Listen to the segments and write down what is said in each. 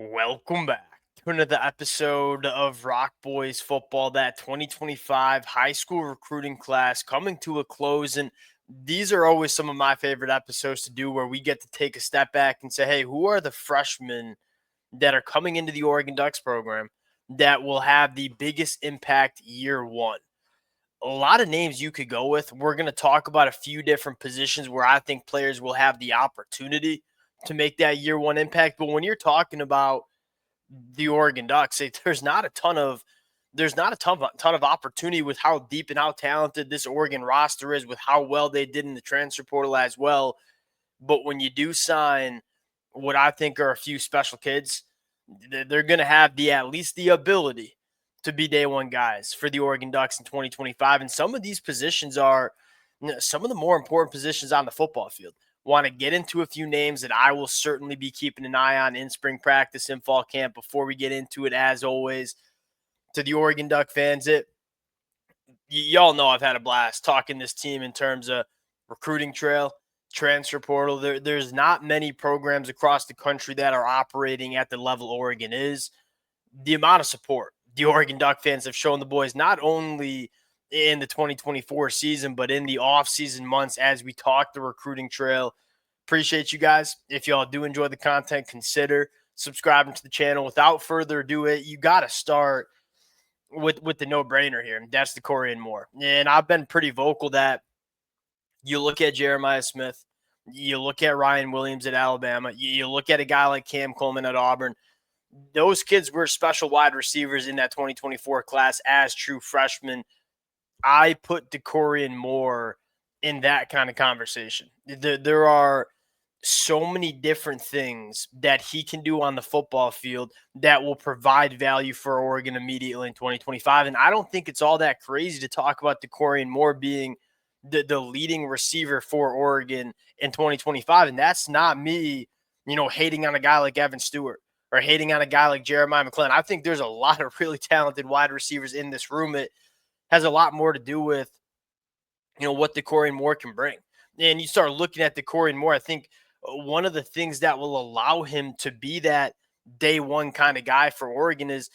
Welcome back to another episode of Rock Boys Football. That 2025 high school recruiting class coming to a close. And these are always some of my favorite episodes to do, where we get to take a step back and say, hey, who are the freshmen that are coming into the Oregon Ducks program that will have the biggest impact year one? A lot of names you could go with. We're going to talk about a few different positions where I think players will have the opportunity to make that year one impact. But when you're talking about the Oregon Ducks, there's not a ton of opportunity with how deep and how talented this Oregon roster is, with how well they did in the transfer portal as well. But when you do sign what I think are a few special kids, they're going to have at least the ability to be day one guys for the Oregon Ducks in 2025. And some of these positions are some of the more important positions on the football field. Want to get into a few names that I will certainly be keeping an eye on in spring practice and fall camp. Before we get into it, as always, to the Oregon Duck fans, y'all know I've had a blast talking this team in terms of recruiting trail, transfer portal. There's not many programs across the country that are operating at the level Oregon is. The amount of support the Oregon Duck fans have shown the boys, not only in the 2024 season, but in the off-season months as we talk the recruiting trail. Appreciate you guys. If y'all do enjoy the content, consider subscribing to the channel. Without further ado, you got to start with the no-brainer here. That's Dakorien Moore. And I've been pretty vocal that you look at Jeremiah Smith, you look at Ryan Williams at Alabama, you look at a guy like Cam Coleman at Auburn. Those kids were special wide receivers in that 2024 class as true freshmen. I put Dakorien Moore in that kind of conversation. There are so many different things that he can do on the football field that will provide value for Oregon immediately in 2025. And I don't think it's all that crazy to talk about Dakorien Moore being the leading receiver for Oregon in 2025. And that's not me, hating on a guy like Evan Stewart or hating on a guy like Jeremiah McClellan. I think there's a lot of really talented wide receivers in this room. It has a lot more to do with, what Dakorien Moore can bring. And you start looking at Dakorien Moore, I think one of the things that will allow him to be that day one kind of guy for Oregon is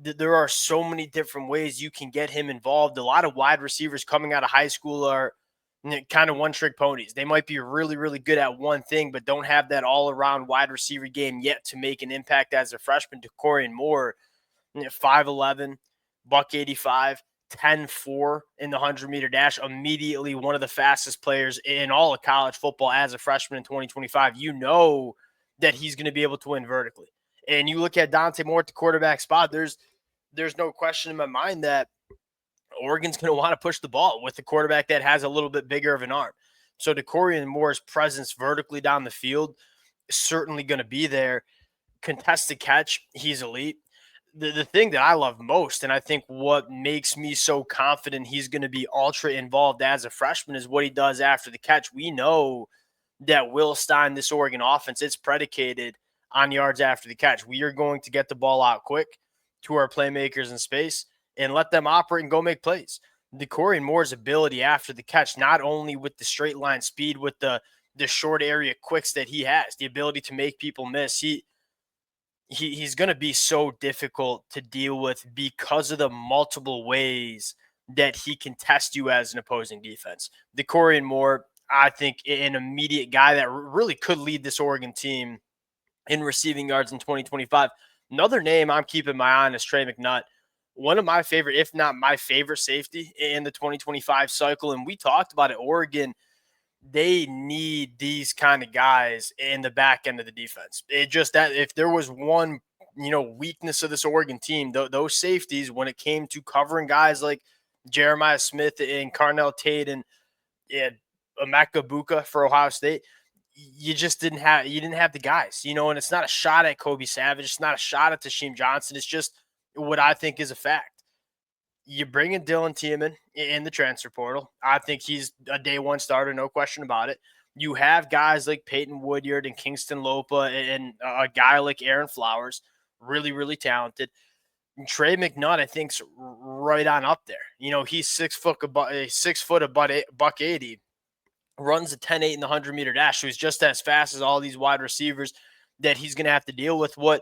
there are so many different ways you can get him involved. A lot of wide receivers coming out of high school are kind of one-trick ponies. They might be really, really good at one thing, but don't have that all-around wide receiver game yet to make an impact as a freshman. Dakorien Moore, 5'11", buck 85, 10-4 in the 100-meter dash, immediately one of the fastest players in all of college football as a freshman in 2025. You know that he's going to be able to win vertically. And you look at Dante Moore at the quarterback spot, there's no question in my mind that Oregon's going to want to push the ball with the quarterback that has a little bit bigger of an arm. So Dakorien Moore's presence vertically down the field is certainly going to be there. Contested catch, he's elite. The thing that I love most, and I think what makes me so confident he's going to be ultra involved as a freshman, is what he does after the catch. We know that Will Stein, this Oregon offense, it's predicated on yards after the catch. We are going to get the ball out quick to our playmakers in space and let them operate and go make plays. Dakorien Moore's ability after the catch, not only with the straight line speed, with the short area quicks that he has, the ability to make people miss, he's going to be so difficult to deal with because of the multiple ways that he can test you as an opposing defense. Dakorien Moore, I think, an immediate guy that really could lead this Oregon team in receiving yards in 2025. Another name I'm keeping my eye on is Trey McNutt, one of my favorite, if not my favorite safety in the 2025 cycle. And we talked about it, Oregon, they need these kind of guys in the back end of the defense. It just that if there was one, weakness of this Oregon team, those safeties, when it came to covering guys like Jeremiah Smith and Carnell Tate and Emeka Buka for Ohio State, you didn't have the guys, and it's not a shot at Kobe Savage. It's not a shot at Tasheem Johnson. It's just what I think is a fact. You bring in Dylan Tiemann in the transfer portal. I think he's a day one starter, no question about it. You have guys like Peyton Woodyard and Kingston Lopa and a guy like Aaron Flowers, really, really talented. And Trey McNutt, I think, is right on up there. He's 6 foot, buck 80, runs a 10.8 in the 100-meter dash. So he's just as fast as all these wide receivers that he's going to have to deal with. What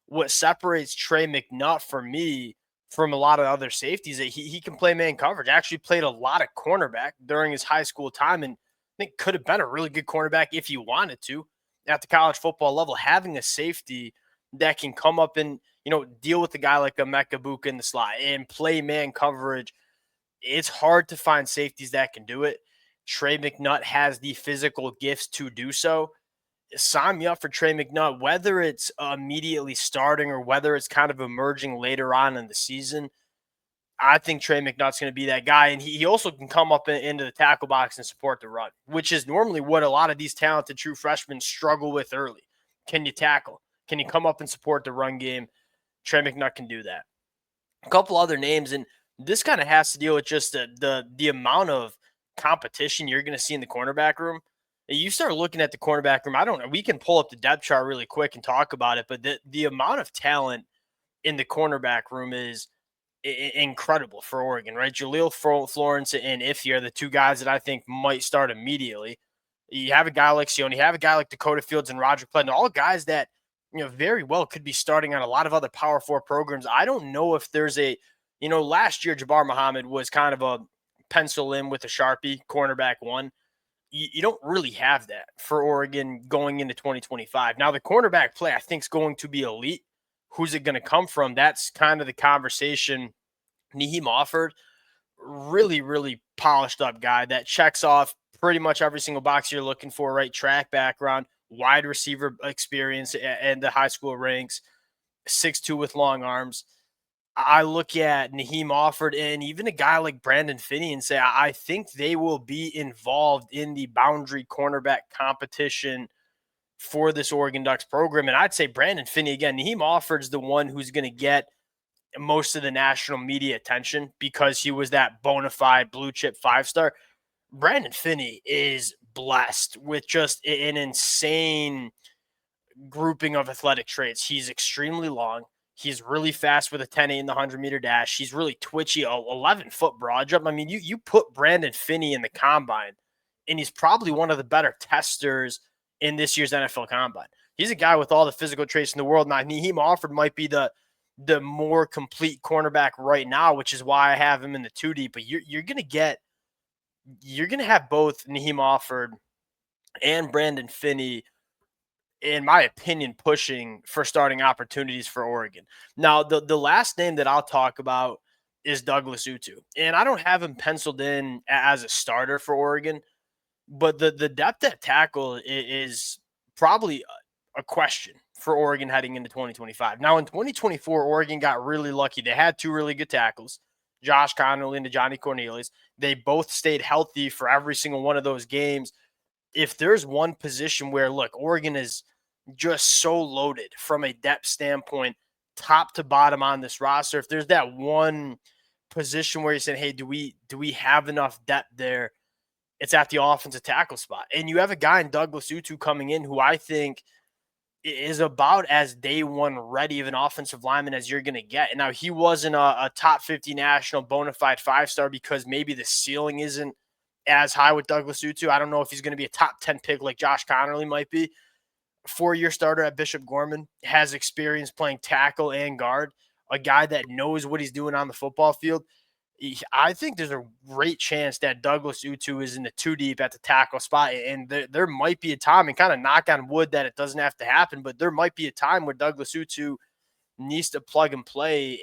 what separates Trey McNutt for me from a lot of other safeties that he can play man coverage. Actually played a lot of cornerback during his high school time, and I think could have been a really good cornerback if he wanted to at the college football level. Having a safety that can come up and deal with a guy like a Mekabuka in the slot and play man coverage, it's hard to find safeties that can do it. Trey McNutt has the physical gifts to do so. Sign me up for Trey McNutt, whether it's immediately starting or whether it's kind of emerging later on in the season. I think Trey McNutt's going to be that guy. And he also can come up into the tackle box and support the run, which is normally what a lot of these talented true freshmen struggle with early. Can you tackle? Can you come up and support the run game? Trey McNutt can do that. A couple other names, and this kind of has to deal with just the amount of competition you're going to see in the cornerback room. You start looking at the cornerback room. I don't know. We can pull up the depth chart really quick and talk about it, but the amount of talent in the cornerback room is incredible for Oregon, right? Jaleel Florence and Iffy are the two guys that I think might start immediately. You have a guy like Sione, you have a guy like Dakota Fields and Roger Pledden, all guys that very well could be starting on a lot of other Power 4 programs. I don't know if there's last year Jabbar Muhammad was kind of a pencil in with a Sharpie, cornerback one. You don't really have that for Oregon going into 2025. Now, the cornerback play, I think, is going to be elite. Who's it going to come from? That's kind of the conversation. Naheem Offord, really, really polished up guy that checks off pretty much every single box you're looking for, right? Track background, wide receiver experience and the high school ranks, 6'2" with long arms. I look at Naheem Offord and even a guy like Brandon Finney and say, I think they will be involved in the boundary cornerback competition for this Oregon Ducks program. And I'd say Brandon Finney, again, Naheem Offord's the one who's going to get most of the national media attention because he was that bona fide blue chip 5-star. Brandon Finney is blessed with just an insane grouping of athletic traits. He's extremely long. He's really fast with a 10-8 in the 100-meter dash. He's really twitchy, 11-foot broad jump. I mean, you put Brandon Finney in the combine, and he's probably one of the better testers in this year's NFL Combine. He's a guy with all the physical traits in the world. Now, Naheem Offord might be the more complete cornerback right now, which is why I have him in the 2 deep. But you're going to have both Naheem Offord and Brandon Finney, in my opinion, pushing for starting opportunities for Oregon. Now, the last name that I'll talk about is Douglas Utu. And I don't have him penciled in as a starter for Oregon, but the depth at tackle is probably a question for Oregon heading into 2025. Now, in 2024, Oregon got really lucky. They had two really good tackles, Josh Connolly and Johnny Cornelius. They both stayed healthy for every single one of those games. If there's one position where, look, Oregon is just so loaded from a depth standpoint, top to bottom on this roster, if there's that one position where you're saying, hey, do we have enough depth there? It's at the offensive tackle spot. And you have a guy in Douglas Utu coming in who I think is about as day one ready of an offensive lineman as you're going to get. And now he wasn't a top 50 national bona fide 5-star because maybe the ceiling isn't as high with Douglas Utu. I don't know if he's going to be a top 10 pick like Josh Connerly might be. 4-year starter at Bishop Gorman, has experience playing tackle and guard, a guy that knows what he's doing on the football field. I think there's a great chance that Douglas Utu is in the 2 deep at the tackle spot. And there might be a time, and kind of knock on wood that it doesn't have to happen, but there might be a time where Douglas Utu needs to plug and play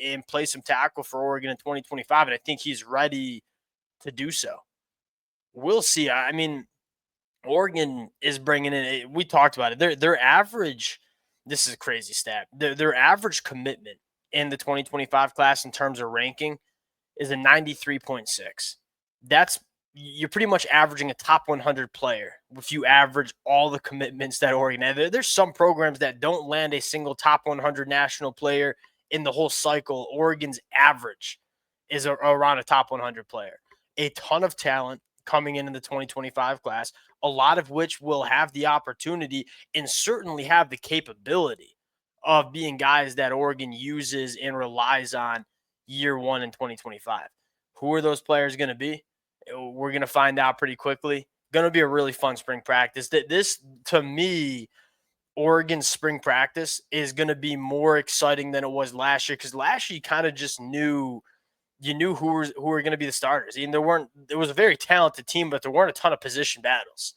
some tackle for Oregon in 2025. And I think he's ready to do so. We'll see. I mean, Oregon is bringing in, we talked about it, their average, this is a crazy stat, their average commitment in the 2025 class in terms of ranking is a 93.6. You're pretty much averaging a top 100 player if you average all the commitments that Oregon had. There's some programs that don't land a single top 100 national player in the whole cycle. Oregon's average is around a top 100 player. A ton of talent coming in the 2025 class, a lot of which will have the opportunity and certainly have the capability of being guys that Oregon uses and relies on year one in 2025. Who are those players going to be? We're going to find out pretty quickly. Going to be a really fun spring practice. This, to me, Oregon's spring practice is going to be more exciting than it was last year, because last year you kind of just knew who were going to be the starters. And there was a very talented team, but there weren't a ton of position battles.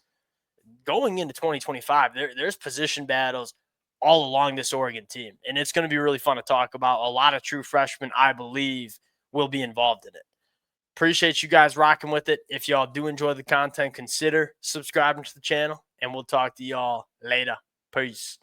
Going into 2025, there's position battles all along this Oregon team, and it's going to be really fun to talk about. A lot of true freshmen, I believe, will be involved in it. Appreciate you guys rocking with it. If y'all do enjoy the content, consider subscribing to the channel, and we'll talk to y'all later. Peace.